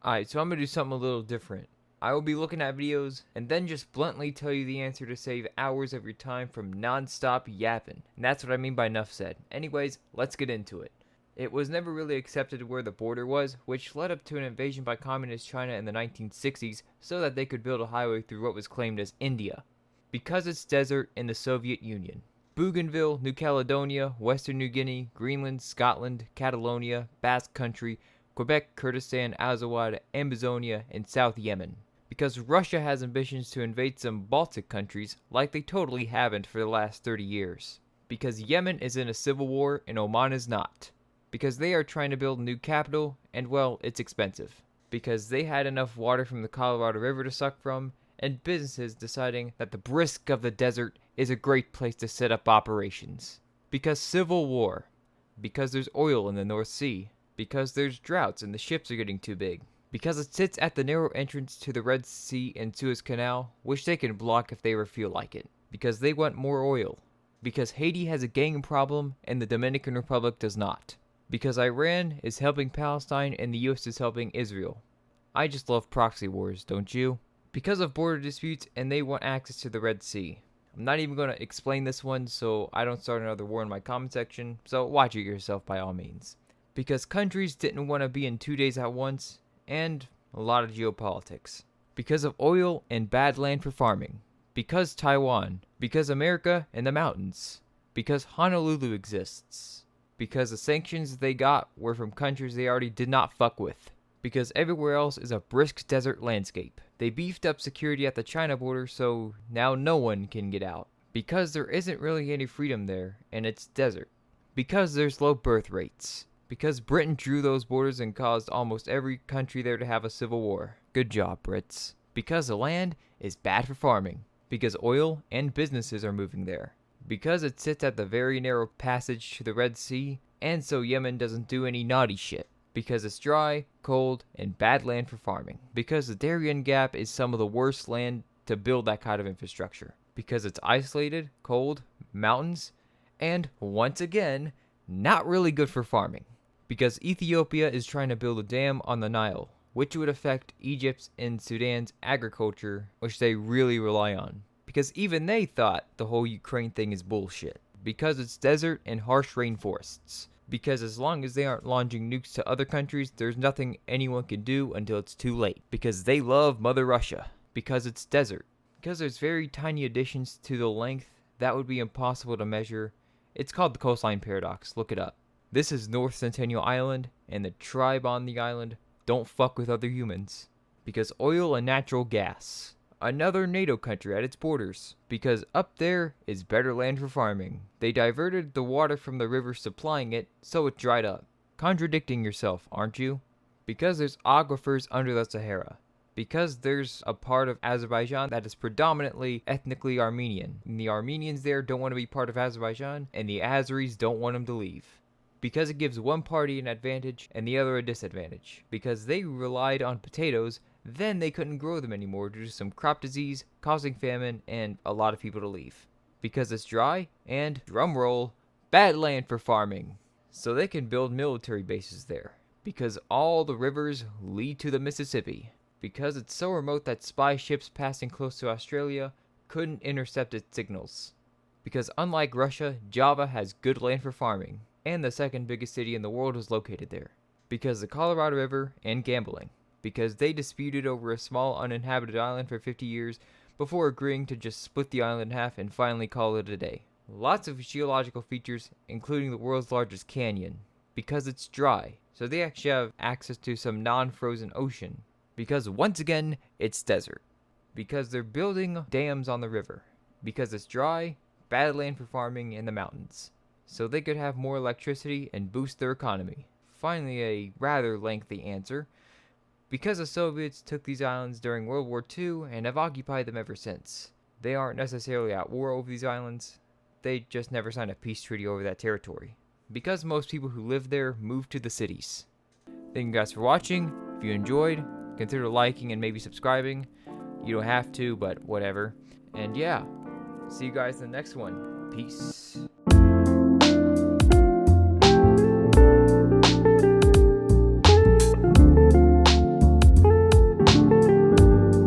Alright, so I'm going to do something a little different. I will be looking at videos and then just bluntly tell you the answer to save hours of your time from non-stop yapping. And that's what I mean by enough said. Anyways, let's get into it. It was never really accepted where the border was, which led up to an invasion by communist China in the 1960s so that they could build a highway through what was claimed as India. Because it's desert in the Soviet Union. Bougainville, New Caledonia, Western New Guinea, Greenland, Scotland, Catalonia, Basque Country, Quebec, Kurdistan, Azawad, Amazonia, and South Yemen. Because Russia has ambitions to invade some Baltic countries like they totally haven't for the last 30 years. Because Yemen is in a civil war and Oman is not. Because they are trying to build a new capital and well, it's expensive. Because they had enough water from the Colorado River to suck from, and businesses deciding that the brisk of the desert is a great place to set up operations. Because civil war. Because there's oil in the North Sea. Because there's droughts and the ships are getting too big. Because it sits at the narrow entrance to the Red Sea and Suez Canal, which they can block if they ever feel like it. Because they want more oil. Because Haiti has a gang problem and the Dominican Republic does not. Because Iran is helping Palestine and the US is helping Israel. I just love proxy wars, don't you? Because of border disputes and they want access to the Red Sea. I'm not even going to explain this one so I don't start another war in my comment section, so watch it yourself by all means. Because countries didn't want to be in 2 days at once, and a lot of geopolitics. Because of oil and bad land for farming. Because Taiwan. Because America and the mountains. Because Honolulu exists. Because the sanctions they got were from countries they already did not fuck with. Because everywhere else is a brisk desert landscape. They beefed up security at the China border so now no one can get out. Because there isn't really any freedom there, and it's desert. Because there's low birth rates. Because Britain drew those borders and caused almost every country there to have a civil war. Good job, Brits. Because the land is bad for farming. Because oil and businesses are moving there. Because it sits at the very narrow passage to the Red Sea, and so Yemen doesn't do any naughty shit. Because it's dry, cold, and bad land for farming. Because the Darien Gap is some of the worst land to build that kind of infrastructure. Because it's isolated, cold, mountains, and, once again, not really good for farming. Because Ethiopia is trying to build a dam on the Nile, which would affect Egypt's and Sudan's agriculture, which they really rely on. Because even they thought the whole Ukraine thing is bullshit. Because it's desert and harsh rainforests. Because as long as they aren't launching nukes to other countries, there's nothing anyone can do until it's too late. Because they love Mother Russia. Because it's desert. Because there's very tiny additions to the length that would be impossible to measure. It's called the coastline paradox, look it up. This is North Centennial Island, and the tribe on the island don't fuck with other humans. Because oil and natural gas. Another NATO country at its borders. Because up there is better land for farming. They diverted the water from the river supplying it, so it dried up. Contradicting yourself, aren't you? Because there's aquifers under the Sahara. Because there's a part of Azerbaijan that is predominantly ethnically Armenian. And the Armenians there don't want to be part of Azerbaijan, and the Azeris don't want them to leave. Because it gives one party an advantage and the other a disadvantage. Because they relied on potatoes, then they couldn't grow them anymore due to some crop disease, causing famine, and a lot of people to leave. Because it's dry, and, drumroll, bad land for farming. So they can build military bases there. Because all the rivers lead to the Mississippi. Because it's so remote that spy ships passing close to Australia couldn't intercept its signals. Because unlike Russia, Java has good land for farming. And the second biggest city in the world is located there. Because the Colorado River and gambling. Because they disputed over a small uninhabited island for 50 years before agreeing to just split the island in half and finally call it a day. Lots of geological features, including the world's largest canyon. Because it's dry, so they actually have access to some non-frozen ocean. Because once again, it's desert. Because they're building dams on the river. Because it's dry, bad land for farming in the mountains. So they could have more electricity and boost their economy. Finally, a rather lengthy answer. Because the Soviets took these islands during World War II and have occupied them ever since. They aren't necessarily at war over these islands. They just never signed a peace treaty over that territory. Because most people who live there moved to the cities. Thank you guys for watching. If you enjoyed, consider liking and maybe subscribing. You don't have to, but whatever. And yeah, see you guys in the next one. Peace.